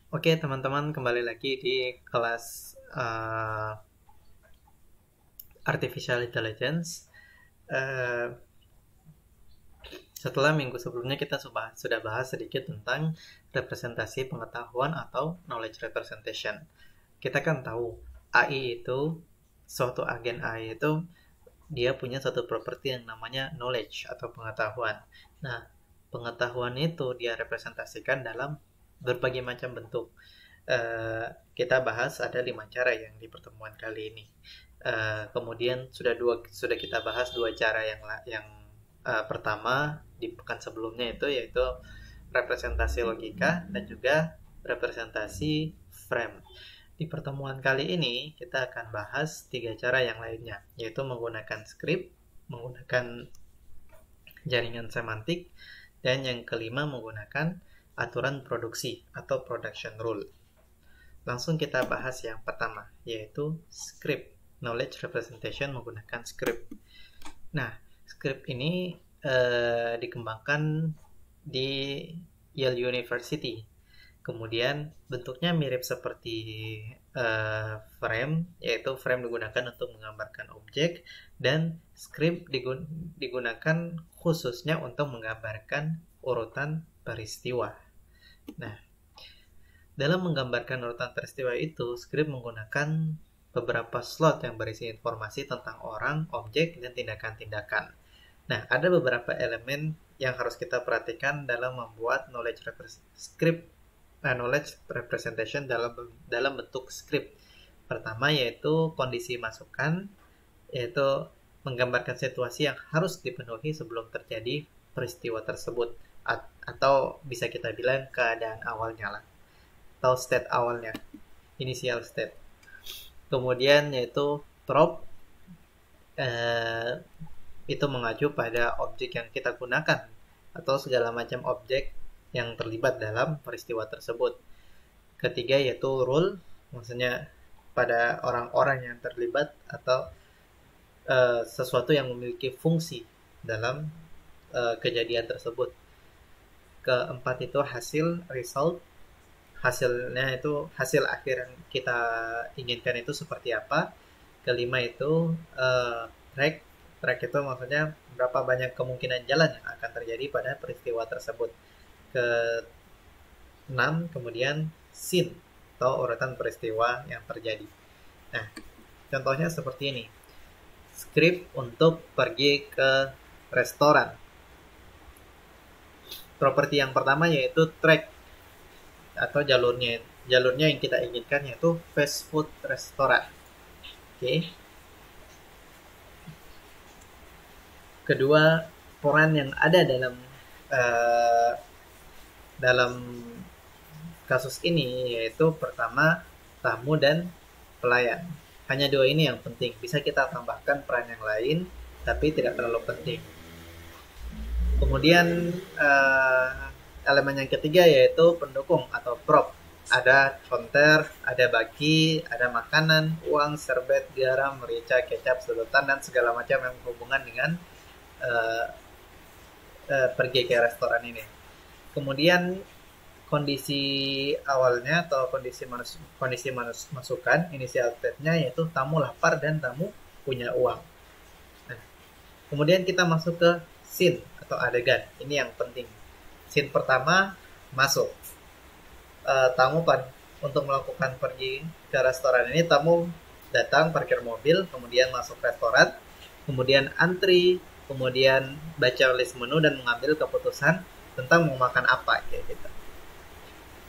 Oke, teman-teman, kembali lagi di kelas Artificial Intelligence. Eh, Setelah minggu sebelumnya kita sudah bahas sedikit tentang representasi pengetahuan atau knowledge representation. Kita kan tahu AI itu, suatu agen AI itu dia punya satu properti yang namanya knowledge atau pengetahuan. Nah, pengetahuan itu dia representasikan dalam berbagai macam bentuk. Eh, Kita bahas ada 5 cara yang di pertemuan kali ini. Kemudian sudah kita bahas 2 cara yang pertama di pekan sebelumnya itu yaitu representasi logika dan juga representasi frame. Di pertemuan kali ini kita akan bahas 3 cara yang lainnya, yaitu menggunakan script, menggunakan jaringan semantik, dan yang kelima menggunakan aturan produksi atau production rule. Langsung kita bahas yang pertama, yaitu script, knowledge representation menggunakan script. Nah, script ini dikembangkan di Yale University. Kemudian bentuknya mirip seperti frame, yaitu frame digunakan untuk menggambarkan objek, dan script digunakan khususnya untuk menggambarkan urutan peristiwa. Nah, dalam menggambarkan urutan peristiwa itu, script menggunakan beberapa slot yang berisi informasi tentang orang, objek, dan tindakan-tindakan. Nah, ada beberapa elemen yang harus kita perhatikan dalam membuat knowledge representation dalam bentuk script. Pertama yaitu kondisi masukan, yaitu menggambarkan situasi yang harus dipenuhi sebelum terjadi peristiwa tersebut, atau bisa kita bilang keadaan awalnya lah, atau state awalnya, initial state. Kemudian yaitu prop, itu mengacu pada objek yang kita gunakan atau segala macam objek yang terlibat dalam peristiwa tersebut. Ketiga yaitu rule, maksudnya pada orang-orang yang terlibat atau sesuatu yang memiliki fungsi dalam kejadian tersebut. Keempat itu hasil, result, hasilnya itu hasil akhir yang kita inginkan itu seperti apa. Kelima itu track, track itu maksudnya berapa banyak kemungkinan jalan yang akan terjadi pada peristiwa tersebut. Keenam kemudian scene atau urutan peristiwa yang terjadi. Nah, contohnya seperti ini. Script untuk pergi ke restoran. Properti yang pertama yaitu track atau jalurnya yang kita inginkan yaitu fast food restoran. Oke. Kedua, peran yang ada dalam kasus ini yaitu pertama tamu dan pelayan. Hanya 2 ini yang penting. Bisa kita tambahkan peran yang lain, tapi tidak terlalu penting. Kemudian elemen yang ketiga yaitu pendukung atau prop. Ada konter, ada baki, ada makanan, uang, serbet, garam, merica, kecap, sedotan, dan segala macam yang berhubungan dengan pergi ke restoran ini. Kemudian kondisi awalnya atau kondisi masukan, inisial state-nya yaitu tamu lapar dan tamu punya uang. Nah, kemudian kita masuk ke scene atau adegan. Ini yang penting. Scene pertama masuk. Tamu untuk melakukan pergi ke restoran ini, tamu datang parkir mobil, kemudian masuk restoran, kemudian antri, kemudian baca list menu dan mengambil keputusan tentang mau makan apa kayak gitu.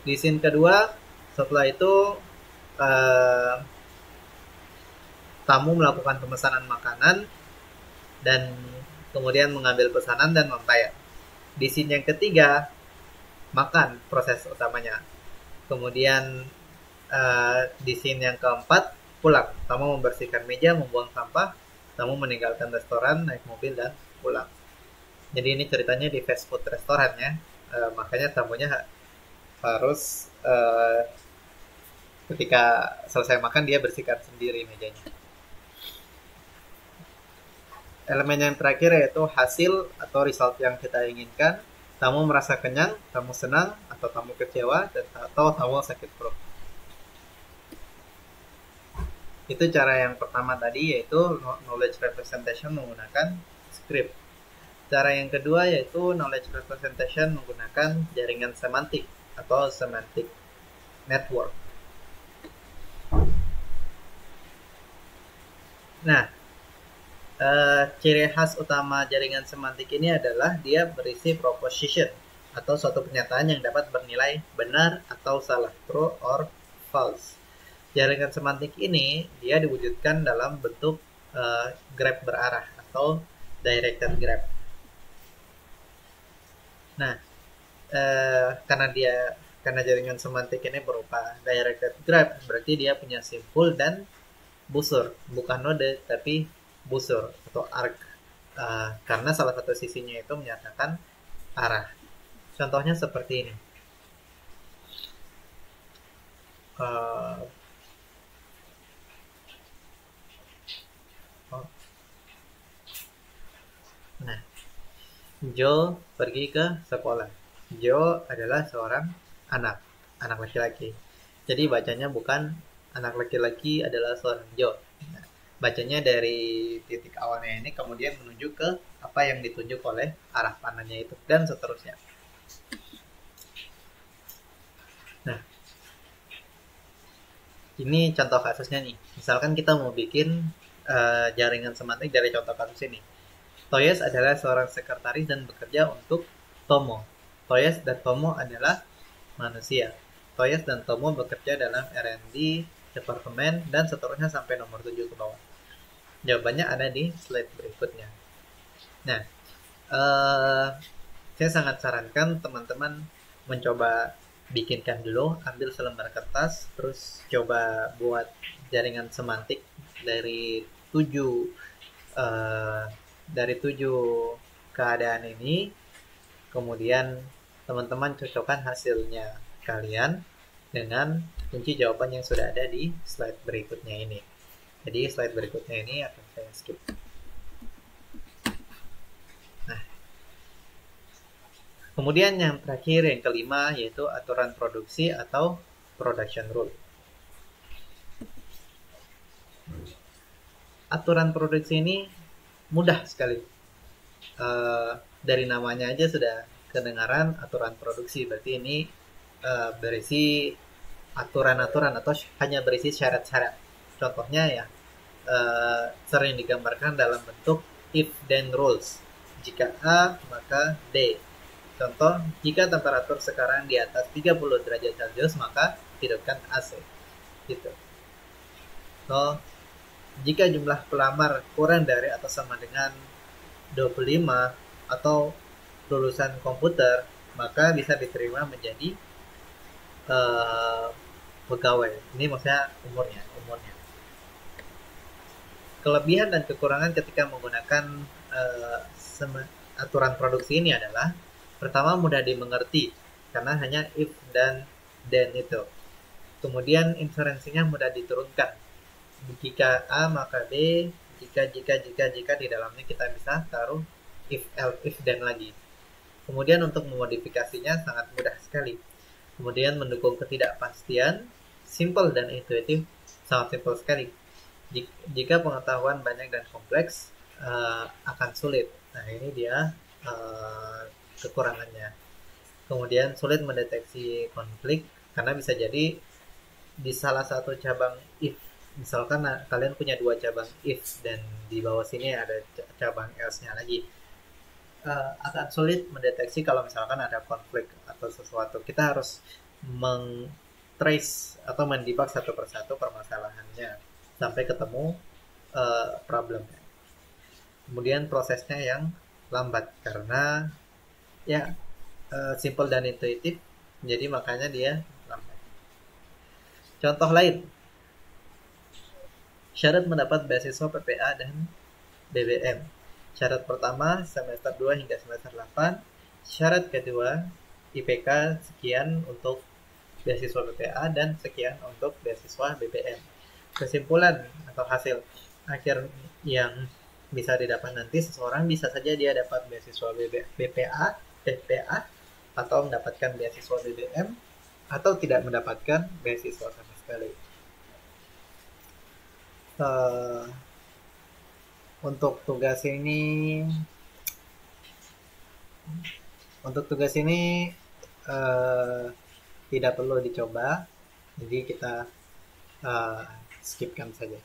Di scene kedua, setelah itu tamu melakukan pemesanan makanan dan kemudian mengambil pesanan dan membayar. Di scene yang ketiga, makan proses utamanya. Kemudian di scene yang keempat, pulang. Tamu membersihkan meja, membuang sampah, tamu meninggalkan restoran, naik mobil dan pulang. Jadi ini ceritanya di fast food restoran ya. Makanya tamunya harus ketika selesai makan dia bersihkan sendiri mejanya. Elemen yang terakhir yaitu hasil atau result yang kita inginkan. Tamu merasa kenyang, tamu senang, atau tamu kecewa, atau tamu sakit perut. Itu cara yang pertama tadi, yaitu knowledge representation menggunakan script. Cara yang kedua yaitu knowledge representation menggunakan jaringan semantik atau semantic network. Nah, ciri khas utama jaringan semantik ini adalah dia berisi proposition atau suatu pernyataan yang dapat bernilai benar atau salah, true or false. Jaringan semantik ini dia diwujudkan dalam bentuk graph berarah atau directed graph. Nah, karena jaringan semantik ini berupa directed graph, berarti dia punya simpul dan busur, bukan node tapi busur atau arc, karena salah satu sisinya itu menyatakan arah. Contohnya seperti ini. Nah, Joe pergi ke sekolah. Joe adalah seorang anak laki-laki. Jadi bacanya bukan anak laki-laki adalah seorang Joe. Nah, bacanya dari titik awalnya ini kemudian menuju ke apa yang ditunjuk oleh arah panahnya itu dan seterusnya. Nah, ini contoh kasusnya nih. Misalkan kita mau bikin jaringan semantik dari contoh kasus ini. Toyes adalah seorang sekretaris dan bekerja untuk Tomo. Toyes dan Tomo adalah manusia. Toyes dan Tomo bekerja dalam R&D, departemen, dan seterusnya sampai nomor 7 ke bawah. Jawabannya ada di slide berikutnya. Nah, saya sangat sarankan teman-teman mencoba bikinkan dulu, ambil selembar kertas, terus coba buat jaringan semantik dari 7 keadaan ini. Kemudian teman-teman cocokkan hasilnya kalian dengan kunci jawaban yang sudah ada di slide berikutnya ini. Jadi slide berikutnya ini akan saya skip. Nah, kemudian yang terakhir, yang kelima, yaitu aturan produksi atau production rule. Aturan produksi ini mudah sekali. Dari namanya aja sudah kedengaran aturan produksi, berarti ini berisi aturan-aturan atau hanya berisi syarat-syarat. Contohnya ya sering digambarkan dalam bentuk if then rules. Jika A maka D. Contoh, jika temperatur sekarang di atas 30 derajat Celcius maka hidupkan AC. Gitu. So, jika jumlah pelamar kurang dari atau sama dengan 25 atau lulusan komputer, maka bisa diterima menjadi pegawai. Ini maksudnya umurnya. Kelebihan dan kekurangan ketika menggunakan aturan produksi ini adalah, pertama, mudah dimengerti karena hanya if dan then itu. Kemudian inferensinya mudah diturunkan. Jika A maka B, jika di dalamnya kita bisa taruh if then lagi. Kemudian untuk memodifikasinya sangat mudah sekali. Kemudian mendukung ketidakpastian, simple dan intuitif, sangat simple sekali. Jika pengetahuan banyak dan kompleks, akan sulit. Nah, ini dia kekurangannya. Kemudian sulit mendeteksi konflik karena bisa jadi di salah satu cabang if, misalkan kalian punya 2 cabang if dan di bawah sini ada cabang else-nya lagi, akan sulit mendeteksi kalau misalkan ada konflik atau sesuatu. Kita harus trace atau mendebug satu persatu permasalahannya sampai ketemu problemnya. Kemudian prosesnya yang lambat karena ya simple dan intuitif, jadi makanya dia lambat. Contoh lain, syarat mendapat beasiswa PPA dan BBM. Syarat pertama semester 2 hingga semester 8. Syarat kedua IPK sekian untuk beasiswa PPA dan sekian untuk beasiswa BBM. Kesimpulan atau hasil akhir yang bisa didapat nanti, seseorang bisa saja dia dapat beasiswa BPA PPA atau mendapatkan beasiswa BBM atau tidak mendapatkan beasiswa sama sekali. Eh, untuk tugas ini untuk tugas ini eh, tidak perlu dicoba, jadi kita eh, skipkan saja.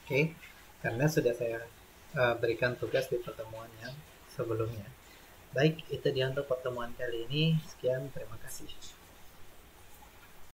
Oke, karena sudah saya berikan tugas di pertemuan yang sebelumnya. Baik, itu dia untuk pertemuan kali ini. Sekian, terima kasih.